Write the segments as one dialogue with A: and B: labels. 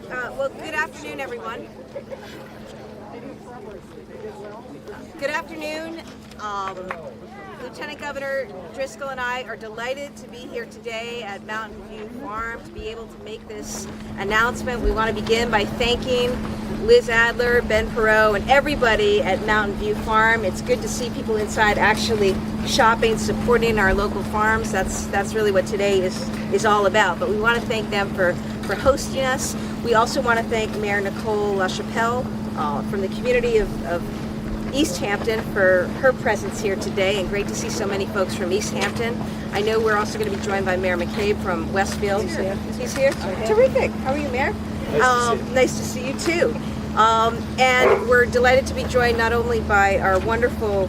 A: Well, good afternoon, everyone. Good afternoon. Lieutenant Governor Driscoll and I are delighted to be here today at Mountain View Farm to be able to make this announcement. We want to begin by thanking Liz Adler, Ben Perot, and everybody at Mountain View Farm. It's good to see people inside actually shopping, supporting our local farms. That's really what today is all about. But we want to thank them for hosting us. We also want to thank Mayor Nicole LaChapelle from the community of East Hampton for her presence here today, and great to see so many folks from East Hampton. I know we're also going to be joined by Mayor McCabe from Westfield. He's here? Okay. Terrific. How are you, Mayor? Nice to see you too. And we're delighted to be joined not only by our wonderful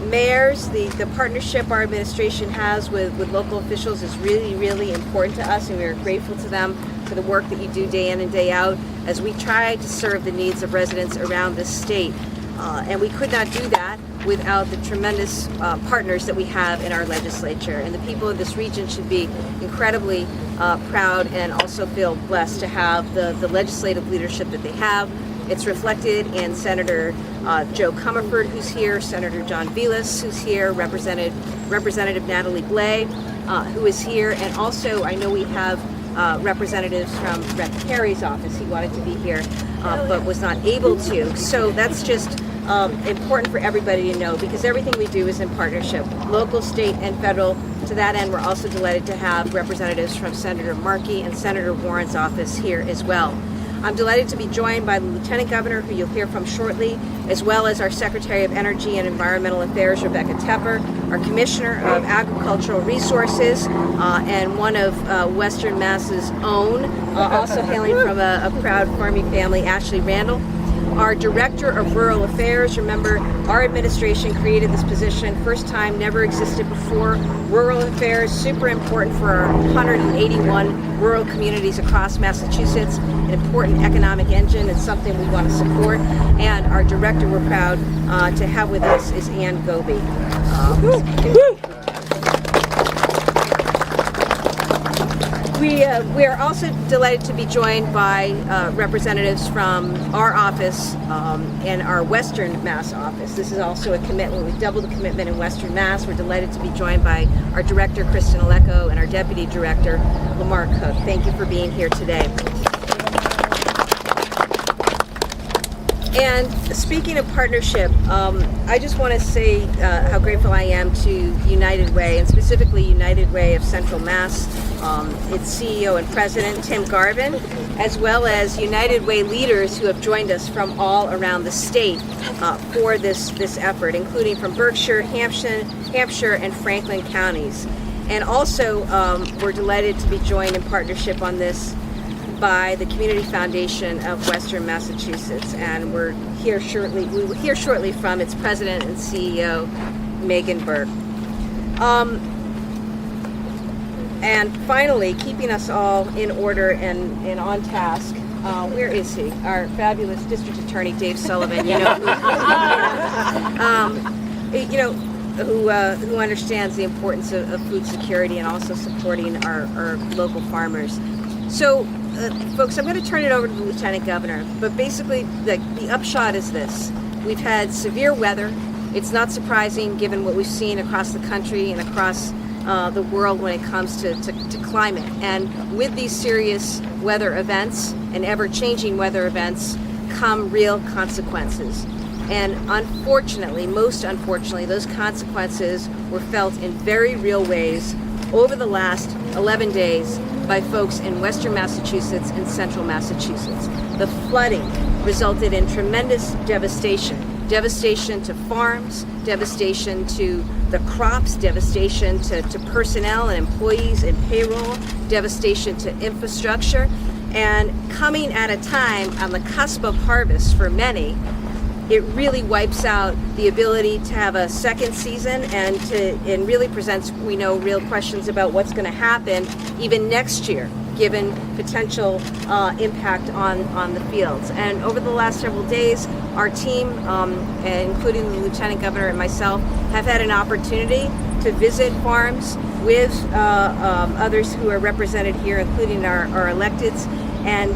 A: mayors. The partnership our administration has with local officials is really, really important to us, and we are grateful to them for the work that you do day in and day out as we try to serve the needs of residents around this state. And we could not do that without the tremendous partners that we have in our legislature. And the people of this region should be incredibly proud and also feel blessed to have the legislative leadership that they have. It's reflected in Senator Joe Comerford, who's here, Senator John Vilas, who's here, Representative Natalie Blais, who is here, and also I know we have representatives from Rep. Carey's office. He wanted to be here, but was not able to. So that's just important for everybody to know, because everything we do is in partnership, local, state, and federal. To that end, we're also delighted to have representatives from Senator Markey and Senator Warren's office here as well. I'm delighted to be joined by the Lieutenant Governor, who you'll hear from shortly, as well as our Secretary of Energy and Environmental Affairs, Rebecca Tepper, our Commissioner of Agricultural Resources, and one of Western Mass's own, also hailing from a proud farming family, Ashley Randle. Our Director of Rural Affairs, remember, our administration created this position, first time, never existed before. Rural Affairs, super important for our 181 rural communities across Massachusetts, an important economic engine and something we want to support. And our Director we're proud to have with us is Ann Goby. We are also delighted to be joined by representatives from our office and our Western Mass office. This is also a commitment. We've doubled the commitment in Western Mass. We're delighted to be joined by our Director, Kristen Aleko, and our Deputy Director, Lamar Cook. Thank you for being here today. And speaking of partnership, I just want to say how grateful I am to United Way, and specifically United Way of Central Mass, its CEO and President, Tim Garvin, as well as United Way leaders who have joined us from all around the state for this effort, including from Berkshire, Hampshire, and Franklin counties. And also, we're delighted to be joined in partnership on this by the Community Foundation of Western Massachusetts, and we will hear shortly from its president and CEO, Megan Burke. And finally, keeping us all in order and on task, where is he? Our fabulous District Attorney, Dave Sullivan, who understands the importance of food security and also supporting our local farmers. So, folks, I'm going to turn it over to the Lieutenant Governor, but basically the upshot is this. We've had severe weather. It's not surprising given what we've seen across the country and across the world when it comes to climate. And with these serious weather events and ever-changing weather events come real consequences. And unfortunately, most unfortunately, those consequences were felt in very real ways over the last 11 days by folks in Western Massachusetts and Central Massachusetts. The flooding resulted in tremendous devastation to farms, devastation to the crops, devastation to personnel and employees and payroll, devastation to infrastructure, and coming at a time on the cusp of harvest for many, it really wipes out the ability to have a second season and really presents, we know, real questions about what's going to happen even next year, given potential impact on the fields. And over the last several days, our team, including the Lieutenant Governor and myself, have had an opportunity to visit farms with others who are represented here, including our electeds, and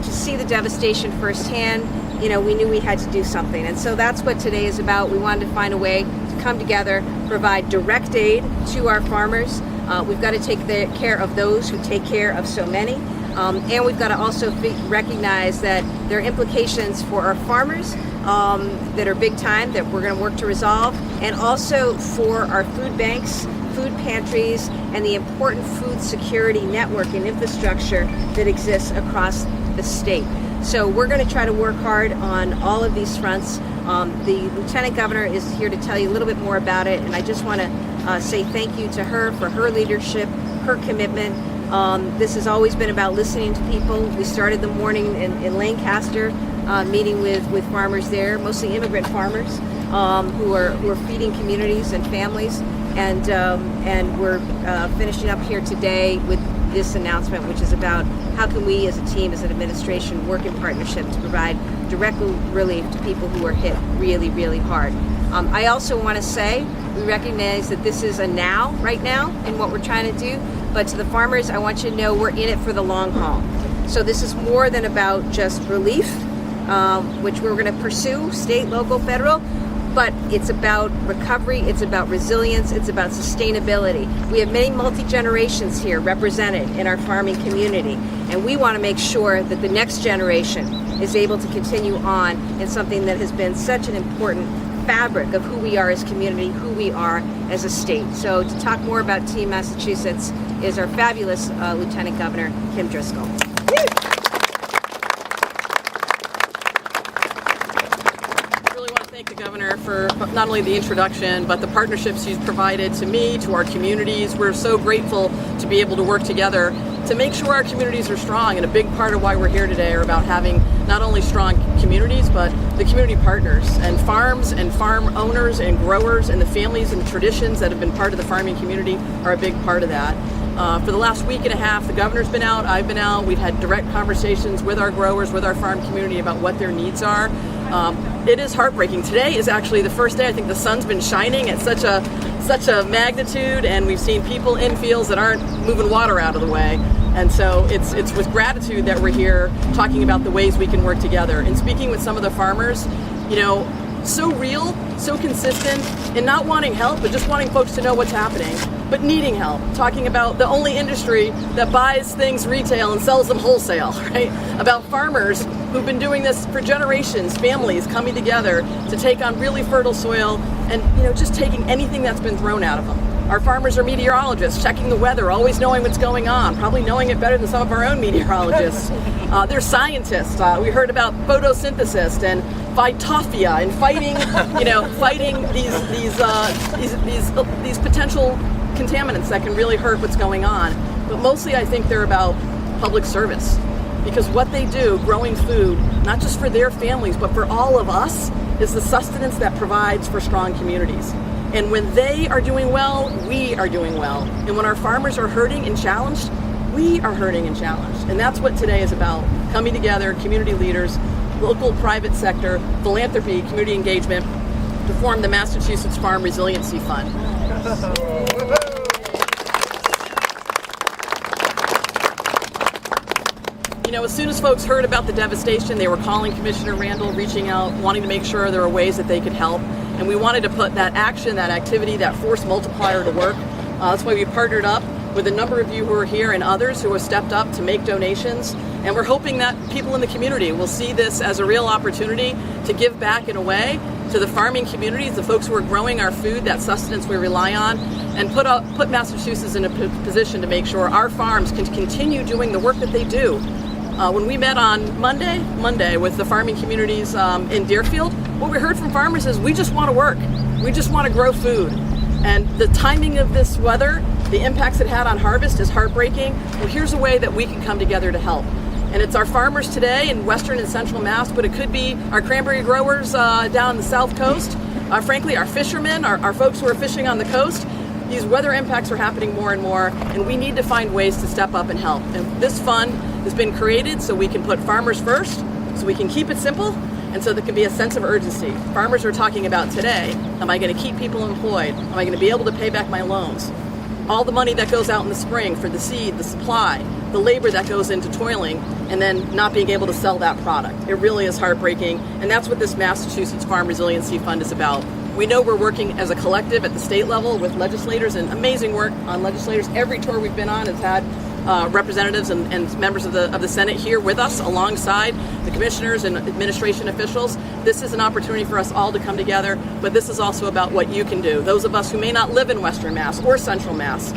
A: to see the devastation firsthand, we knew we had to do something. And so that's what today is about. We wanted to find a way to come together, provide direct aid to our farmers. We've got to take care of those who take care of so many. And we've got to also recognize that there are implications for our farmers that are big time, that we're going to work to resolve, and also for our food banks, food pantries, and the important food security network and infrastructure that exists across the state. So we're going to try to work hard on all of these fronts. The Lieutenant Governor is here to tell you a little bit more about it, and I just want to say thank you to her for her leadership, her commitment. This has always been about listening to people. We started the morning in Lancaster, meeting with farmers there, mostly immigrant farmers who are feeding communities and families, and we're finishing up here today with this announcement, which is about how can we as a team, as an administration, work in partnership to provide direct relief to people who are hit really, really hard. I also want to say we recognize that this is a now, right now, in what we're trying to do, but to the farmers, I want you to know we're in it for the long haul. So this is more than about just relief, which we're going to pursue, state, local, federal, but it's about recovery, it's about resilience, it's about sustainability. We have many multi-generations here represented in our farming community, and we want to make sure that the next generation is able to continue on in something that has been such an important fabric of who we are as a community, who we are as a state. So to talk more about Team Massachusetts is our fabulous Lieutenant Governor, Kim Driscoll.
B: Thank the Governor for not only the introduction, but the partnerships she's provided to me, to our communities. We're so grateful to be able to work together to make sure our communities are strong. And a big part of why we're here today are about having not only strong communities, but the community partners and farms and farm owners and growers and the families and traditions that have been part of the farming community are a big part of that. For the last week and a half, the Governor's been out, I've been out, we've had direct conversations with our growers, with our farm community about what their needs are. It is heartbreaking. Today is actually the first day I think the sun's been shining at such a magnitude, and we've seen people in fields that aren't moving water out of the way. And so it's with gratitude that we're here talking about the ways we can work together. And speaking with some of the farmers, so real, so consistent in not wanting help, but just wanting folks to know what's happening, but needing help. Talking about the only industry that buys things retail and sells them wholesale, right? About farmers who've been doing this for generations, families coming together to take on really fertile soil and, just taking anything that's been thrown out of them. Our farmers are meteorologists, checking the weather, always knowing what's going on, probably knowing it better than some of our own meteorologists. They're scientists. We heard about photosynthesis and phytophthora and fighting these potential contaminants that can really hurt what's going on. But mostly I think they're about public service, because what they do, growing food, not just for their families, but for all of us, is the sustenance that provides for strong communities. And when they are doing well, we are doing well. And when our farmers are hurting and challenged, we are hurting and challenged. And that's what today is about, coming together, community leaders, local private sector, philanthropy, community engagement, to form the Massachusetts Farm Resiliency Fund. As soon as folks heard about the devastation, they were calling Commissioner Randle, reaching out, wanting to make sure there were ways that they could help. And we wanted to put that action, that activity, that force multiplier to work. That's why we partnered up with a number of you who are here and others who have stepped up to make donations. And we're hoping that people in the community will see this as a real opportunity to give back in a way to the farming communities, the folks who are growing our food, that sustenance we rely on, and put Massachusetts in a position to make sure our farms can continue doing the work that they do. When we met on Monday with the farming communities in Deerfield, what we heard from farmers is we just want to work. We just want to grow food. And the timing of this weather, the impacts it had on harvest is heartbreaking. Well, here's a way that we can come together to help. And it's our farmers today in Western and Central Mass, but it could be our cranberry growers down the South Coast. Frankly, our fishermen, our folks who are fishing on the coast. These weather impacts are happening more and more, and we need to find ways to step up and help. And this fund has been created so we can put farmers first, so we can keep it simple, and so there can be a sense of urgency. Farmers are talking about today, am I going to keep people employed? Am I going to be able to pay back my loans? all the money that goes out in the spring for the seed, the supply, the labor that goes into toiling, and then not being able to sell that product. It really is heartbreaking, and that's what this Massachusetts Farm Resiliency Fund is about. We know we're working as a collective at the state level with legislators, and amazing work on legislators. Every tour we've been on has had representatives and members of the Senate here with us alongside the commissioners and administration officials. This is an opportunity for us all to come together, but this is also about what you can do. Those of us who may not live in Western Mass or Central Mass,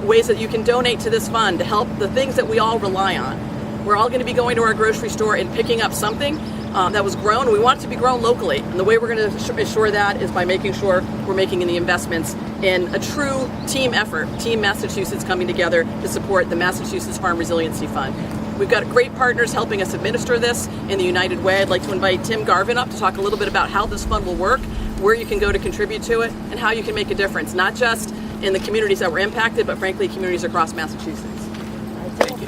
B: ways that you can donate to this fund to help the things that we all rely on. We're all going to be going to our grocery store and picking up something that was grown. We want it to be grown locally, and the way we're going to assure that is by making sure we're making the investments in a true team effort, Team Massachusetts coming together to support the Massachusetts Farm Resiliency Fund. We've got great partners helping us administer this in the United Way. I'd like to invite Tim Garvin up to talk a little bit about how this fund will work, where you can go to contribute to it, and how you can make a difference, not just in the communities that were impacted, but frankly, communities across Massachusetts.
C: Thank you.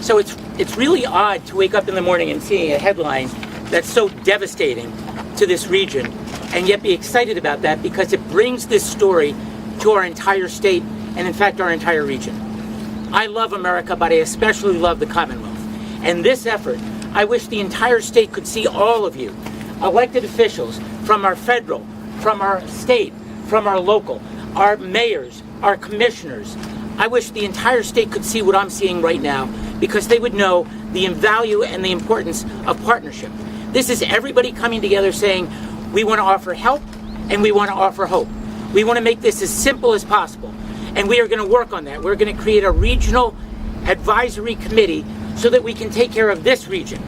C: So it's really odd to wake up in the morning and see a headline that's so devastating to this region, and yet be excited about that because it brings this story to our entire state and, in fact, our entire region. I love America, but I especially love the Commonwealth. And this effort, I wish the entire state could see all of you, elected officials from our federal, from our state, from our local, our mayors, our commissioners. I wish the entire state could see what I'm seeing right now, because they would know the value and the importance of partnership. This is everybody coming together saying, we want to offer help and we want to offer hope. We want to make this as simple as possible. And we are going to work on that. We're going to create a regional advisory committee so that we can take care of this region.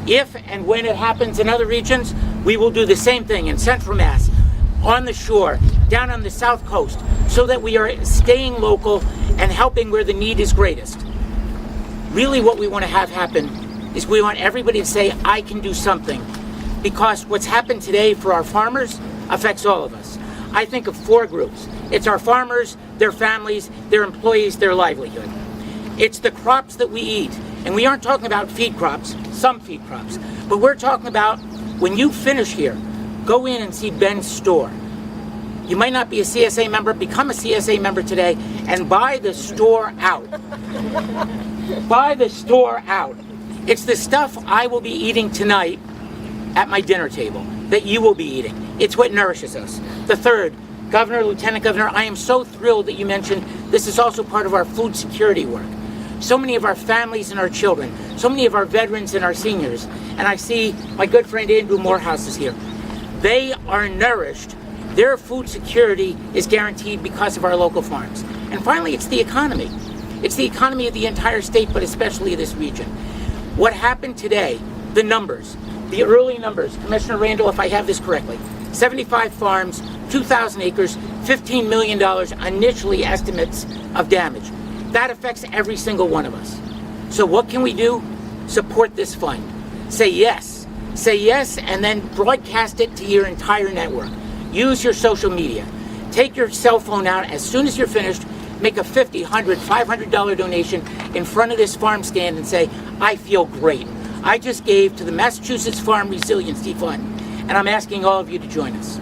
C: If and when it happens in other regions, we will do the same thing in Central Mass, on the shore, down on the South Coast, so that we are staying local and helping where the need is greatest. Really what we want to have happen is we want everybody to say, I can do something, because what's happened today for our farmers affects all of us. I think of 4 groups. It's our farmers, their families, their employees, their livelihood. It's the crops that we eat, and we aren't talking about feed crops, some feed crops, but we're talking about when you finish here, go in and see Ben's store. You might not be a CSA member, become a CSA member today and buy the store out. Buy the store out. It's the stuff I will be eating tonight at my dinner table that you will be eating. It's what nourishes us. The third, Governor, Lieutenant Governor, I am so thrilled that you mentioned this is also part of our food security work. So many of our families and our children, so many of our veterans and our seniors, and I see my good friend Andrew Morehouse is here. They are nourished. Their food security is guaranteed because of our local farms. And finally, it's the economy. It's the economy of the entire state, but especially this region. What happened today, the numbers, the early numbers, Commissioner Randle, if I have this correctly, 75 farms, 2,000 acres, $15 million initially estimates of damage. That affects every single one of us. So what can we do? Support this fund. Say yes. Say yes, and then broadcast it to your entire network. Use your social media. Take your cell phone out as soon as you're finished, make a $50, $100, $500 donation in front of this farm stand and say, I feel great. I just gave to the Massachusetts Farm Resiliency Fund, and I'm asking all of you to join us.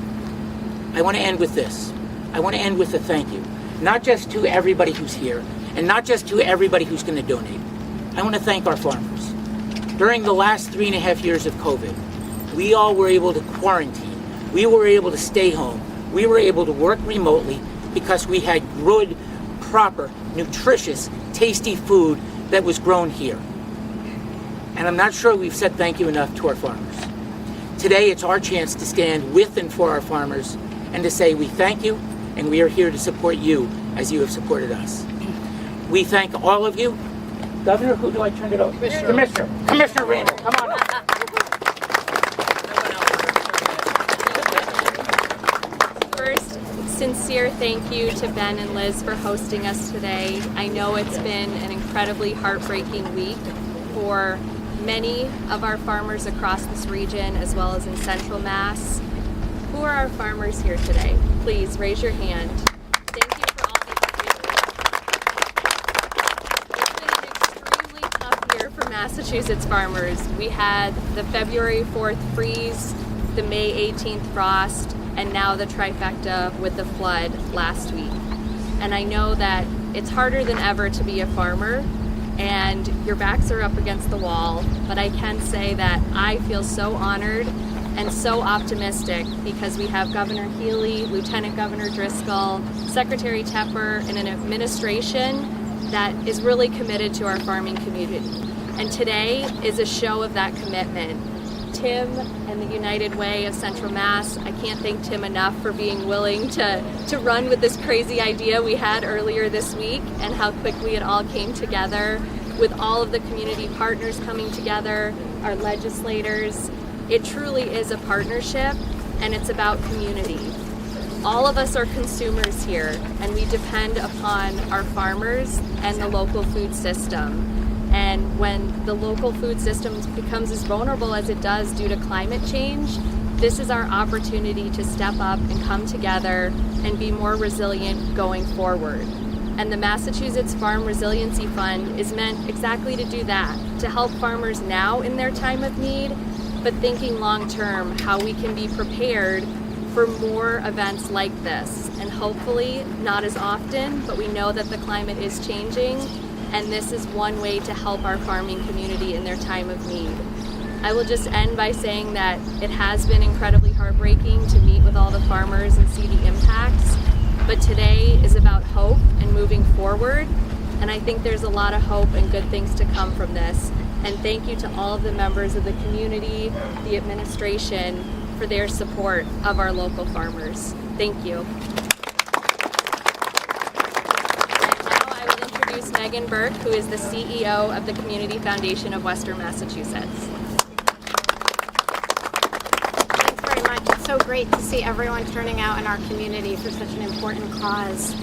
C: I want to end with this. I want to end with a thank you, not just to everybody who's here, and not just to everybody who's going to donate. I want to thank our farmers. During the last 3.5 years of COVID, we all were able to quarantine. We were able to stay home. We were able to work remotely because we had good, proper, nutritious, tasty food that was grown here. And I'm not sure we've said thank you enough to our farmers. Today, it's our chance to stand with and for our farmers and to say we thank you, and we are here to support you as you have supported us. We thank all of you. Governor, who do I turn it over? Commissioner Randle, come on up.
D: First, sincere thank you to Ben and Liz for hosting us today. I know it's been an incredibly heartbreaking week for many of our farmers across this region, as well as in Central Mass. Who are our farmers here today? Please raise your hand. Thank you for all that you do. It's been an extremely tough year for Massachusetts farmers. We had the February 4th freeze the May 18th frost, and now the trifecta with the flood last week. And I know that it's harder than ever to be a farmer, and your backs are up against the wall, but I can say that I feel so honored and so optimistic because we have Governor Healey, Lieutenant Governor Driscoll, Secretary Tepper, and an administration that is really committed to our farming community. And today is a show of that commitment. Tim and the United Way of Central Mass, I can't thank Tim enough for being willing to run with this crazy idea we had earlier this week, and how quickly it all came together with all of the community partners coming together, our legislators. It truly is a partnership, and it's about community. All of us are consumers here, and we depend upon our farmers and the local food system. And when the local food system becomes as vulnerable as it does due to climate change, this is our opportunity to step up and come together and be more resilient going forward. And the Massachusetts Farm Resiliency Fund is meant exactly to do that, to help farmers now in their time of need, but thinking long term how we can be prepared for more events like this. And hopefully not as often, but we know that the climate is changing, and this is one way to help our farming community in their time of need. I will just end by saying that it has been incredibly heartbreaking to meet with all the farmers and see the impacts, but today is about hope and moving forward, and I think there's a lot of hope and good things to come from this. And thank you to all of the members of the community, the administration, for their support of our local farmers. Thank you. Megan Burke, who is the CEO of the Community Foundation of Western Massachusetts.
E: Thanks very much. It's so great to see everyone turning out in our community for such an important cause.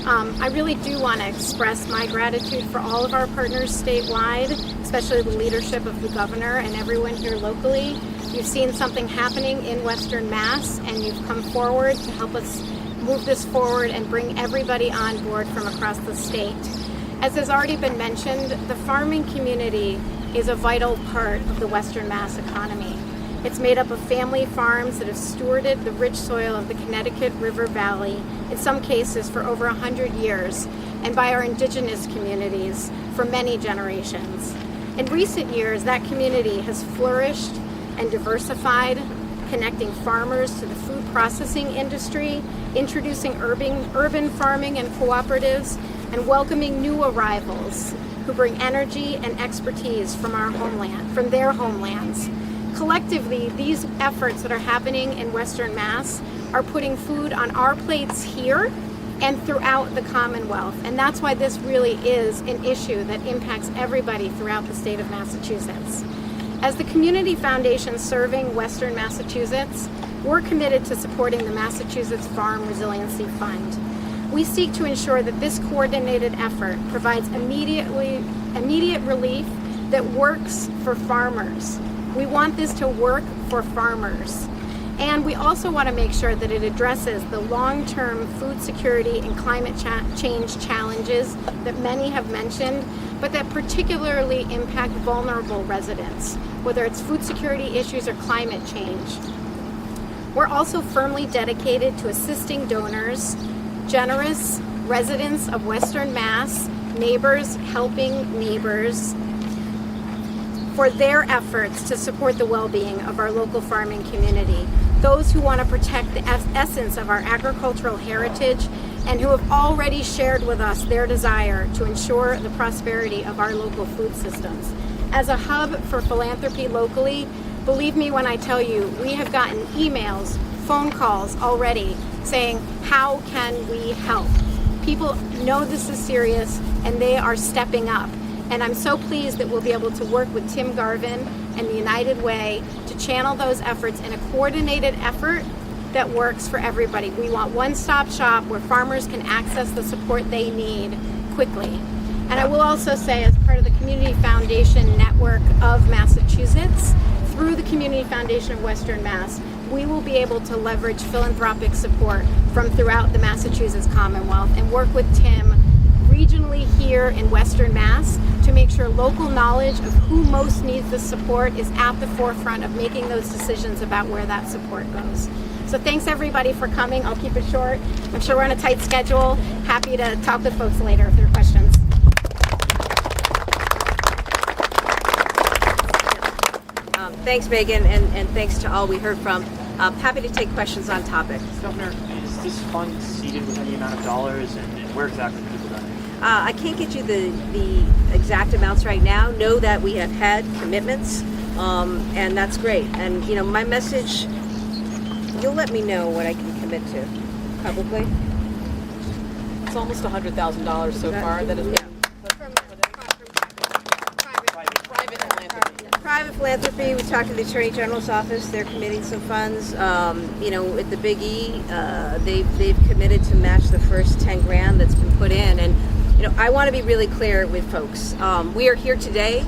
E: I really do want to express my gratitude for all of our partners statewide, especially the leadership of the governor and everyone here locally. You've seen something happening in Western Mass, and you've come forward to help us move this forward and bring everybody on board from across the state. As has already been mentioned, the farming community is a vital part of the Western Mass economy. It's made up of family farms that have stewarded the rich soil of the Connecticut River Valley, in some cases for over 100 years, and by our indigenous communities for many generations. In recent years, that community has flourished and diversified, connecting farmers to the food processing industry, introducing urban farming and cooperatives, and welcoming new arrivals who bring energy and expertise from their homelands. Collectively, these efforts that are happening in Western Mass are putting food on our plates here and throughout the Commonwealth. And that's why this really is an issue that impacts everybody throughout the state of Massachusetts. As the Community Foundation serving Western Massachusetts, we're committed to supporting the Massachusetts Farm Resiliency Fund. We seek to ensure that this coordinated effort provides immediate relief that works for farmers. We want this to work for farmers. And we also want to make sure that it addresses the long-term food security and climate change challenges that many have mentioned, but that particularly impact vulnerable residents, whether it's food security issues or climate change. We're also firmly dedicated to assisting donors, generous residents of Western Mass, neighbors helping neighbors, for their efforts to support the well-being of our local farming community. Those who want to protect the essence of our agricultural heritage and who have already shared with us their desire to ensure the prosperity of our local food systems. As a hub for philanthropy locally, believe me when I tell you, we have gotten emails, phone calls already saying, how can we help? People know this is serious and they are stepping up. And I'm so pleased that we'll be able to work with Tim Garvin and the United Way to channel those efforts in a coordinated effort that works for everybody. We want one-stop shop where farmers can access the support they need quickly. And I will also say, as part of the Community Foundation Network of Massachusetts, through the Community Foundation of Western Mass, we will be able to leverage philanthropic support from throughout the Massachusetts Commonwealth and work with Tim regionally here in Western Mass to make sure local knowledge of who most needs the support is at the forefront of making those decisions about where that support goes. So thanks everybody for coming. I'll keep it short. I'm sure we're on a tight schedule. Happy to talk with folks later if there are questions.
A: Thanks, Megan, and thanks to all we heard from. Happy to take questions on topic.
F: Governor, is this fund seeded with any amount of dollars, and where exactly do people donate?
A: I can't get you the exact amounts right now. Know that we have had commitments, and that's great. And you know, my message, you'll let me know what I can commit to publicly.
B: It's almost $100,000 so far that is private philanthropy.
A: Private philanthropy. We talked to the Attorney General's office. They're committing some funds. You know, at the Big E, they've committed to match the first 10 grand that's been put in. And you know, I want to be really clear with folks. We are here today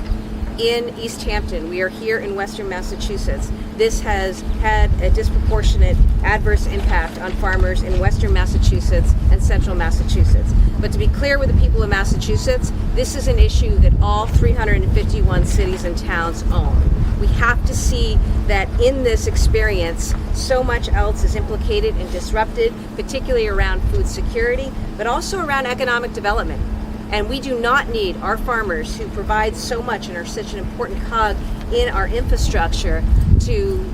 A: in East Hampton. We are here in Western Massachusetts. This has had a disproportionate adverse impact on farmers in Western Massachusetts and Central Massachusetts. But to be clear with the people of Massachusetts, this is an issue that all 351 cities and towns own. We have to see that in this experience, so much else is implicated and disrupted, particularly around food security, but also around economic development. And we do not need our farmers, who provide so much and are such an important cog in our infrastructure, to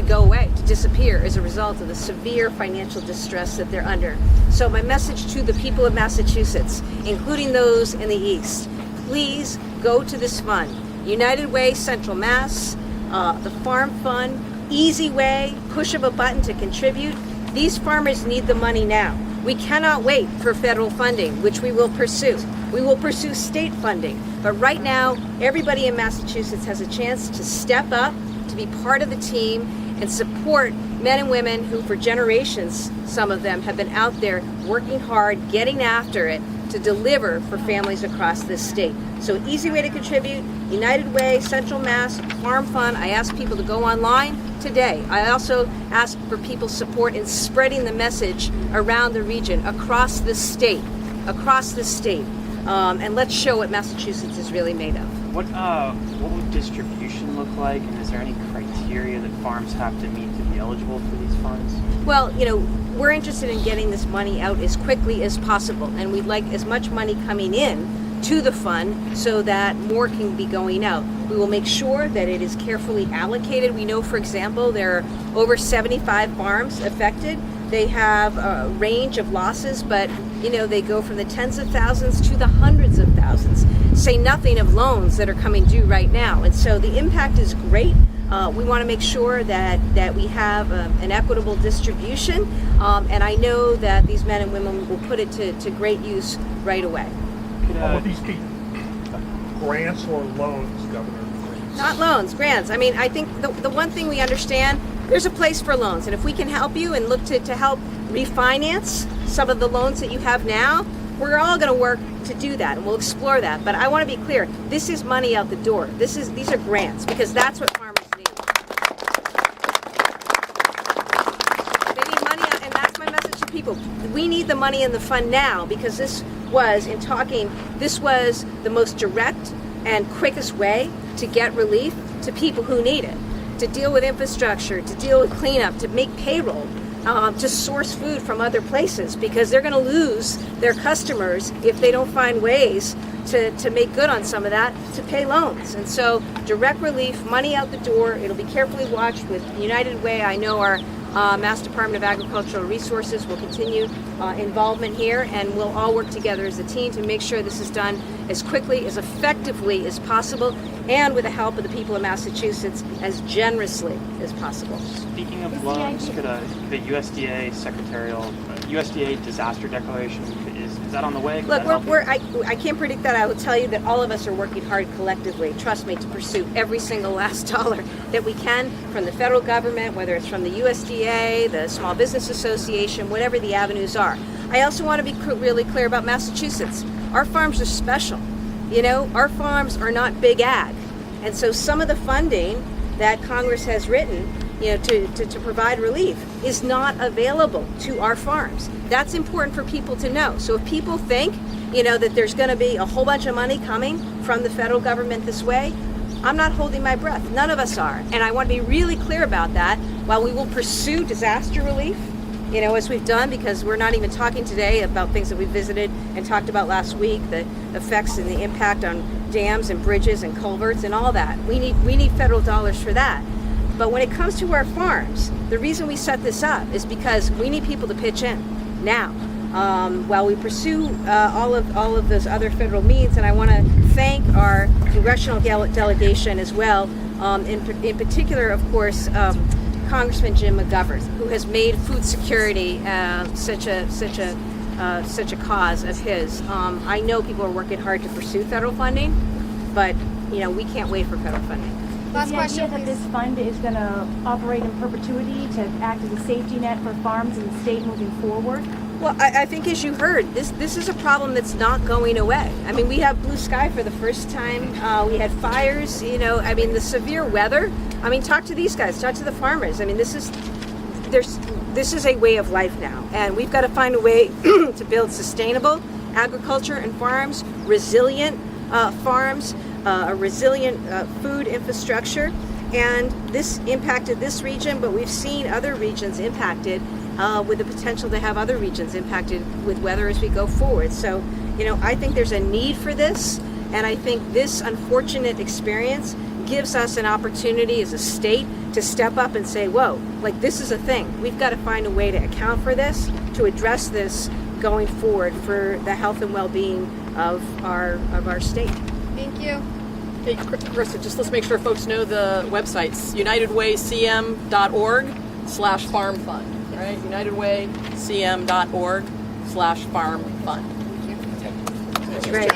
A: go away, to disappear as a result of the severe financial distress that they're under. So my message to the people of Massachusetts, including those in the East, please go to this fund. United Way, Central Mass, the Farm Fund, easy way, push of a button to contribute. These farmers need the money now. We cannot wait for federal funding, which we will pursue. We will pursue state funding. But right now, everybody in Massachusetts has a chance to step up, to be part of the team, and support men and women who for generations, some of them, have been out there working hard, getting after it to deliver for families across this state. So easy way to contribute, United Way, Central Mass, Farm Fund. I ask people to go online today. I also ask for people's support in spreading the message around the region, across this state, and let's show what Massachusetts is really made of.
F: What would distribution look like, and is there any criteria that farms have to meet to be eligible for these funds?
A: Well, you know, we're interested in getting this money out as quickly as possible, and we'd like as much money coming in to the fund so that more can be going out. We will make sure that it is carefully allocated. We know, for example, there are over 75 farms affected. They have a range of losses, but you know, they go from the tens of thousands to the hundreds of thousands. Say nothing of loans that are coming due right now. And so the impact is great. We want to make sure that we have an equitable distribution, and I know that these men and women will put it to great use right away.
G: Will these be grants or loans, Governor?
A: Not loans, grants. I mean, I think the one thing we understand, there's a place for loans, and if we can help you and look to help refinance some of the loans that you have now, we're all going to work to do that, and we'll explore that. But I want to be clear, this is money out the door. These are grants, because that's what farmers need. They need money, and that's my message to people. We need the money in the fund now, because this was the most direct and quickest way to get relief to people who need it, to deal with infrastructure, to deal with cleanup, to make payroll, to source food from other places, because they're going to lose their customers if they don't find ways to make good on some of that, to pay loans. And so direct relief, money out the door. It'll be carefully watched with United Way. I know our Mass Department of Agricultural Resources will continue involvement here, and we'll all work together as a team to make sure this is done as quickly, as effectively as possible, and with the help of the people of Massachusetts as generously as possible.
F: Speaking of loans, could the USDA USDA disaster declaration, is that on the way?
A: Look, I can't predict that. I will tell you that all of us are working hard collectively, trust me, to pursue every single last dollar that we can from the federal government, whether it's from the USDA, the Small Business Association, whatever the avenues are. I also want to be really clear about Massachusetts. Our farms are special. You know, our farms are not big ag. And so some of the funding that Congress has written to provide relief is not available to our farms. That's important for people to know. So if people think, that there's going to be a whole bunch of money coming from the federal government this way, I'm not holding my breath. None of us are. And I want to be really clear about that. While we will pursue disaster relief, as we've done, because we're not even talking today about things that we visited and talked about last week, the effects and the impact on dams and bridges and culverts and all that. We need federal dollars for that. But when it comes to our farms, the reason we set this up is because we need people to pitch in now. While we pursue all of those other federal means, and I want to thank our congressional delegation as well, in particular, of course, Congressman Jim McGovern, who has made food security such a cause of his. I know people are working hard to pursue federal funding, but we can't wait for federal funding.
H: Last question, that this fund is going to operate in perpetuity to act as a safety net for farms in the state moving forward?
A: Well, I think, as you heard, this is a problem that's not going away. I mean, we have blue sky for the first time. We had fires, the severe weather. I mean, talk to these guys, talk to the farmers. I mean, this is a way of life now, and we've got to find a way to build sustainable agriculture and farms, resilient farms, a resilient food infrastructure. And this impacted this region, but we've seen other regions impacted with the potential to have other regions impacted with weather as we go forward. So, I think there's a need for this, and I think this unfortunate experience gives us an opportunity as a state to step up and say, whoa, this is a thing. We've got to find a way to account for this, to address this going forward for the health and well-being of our state.
E: Thank you.
B: Hey, Krista, just let's make sure folks know the websites, unitedwaycm.org/farm fund, right? unitedwaycm.org/farm fund.
A: Great.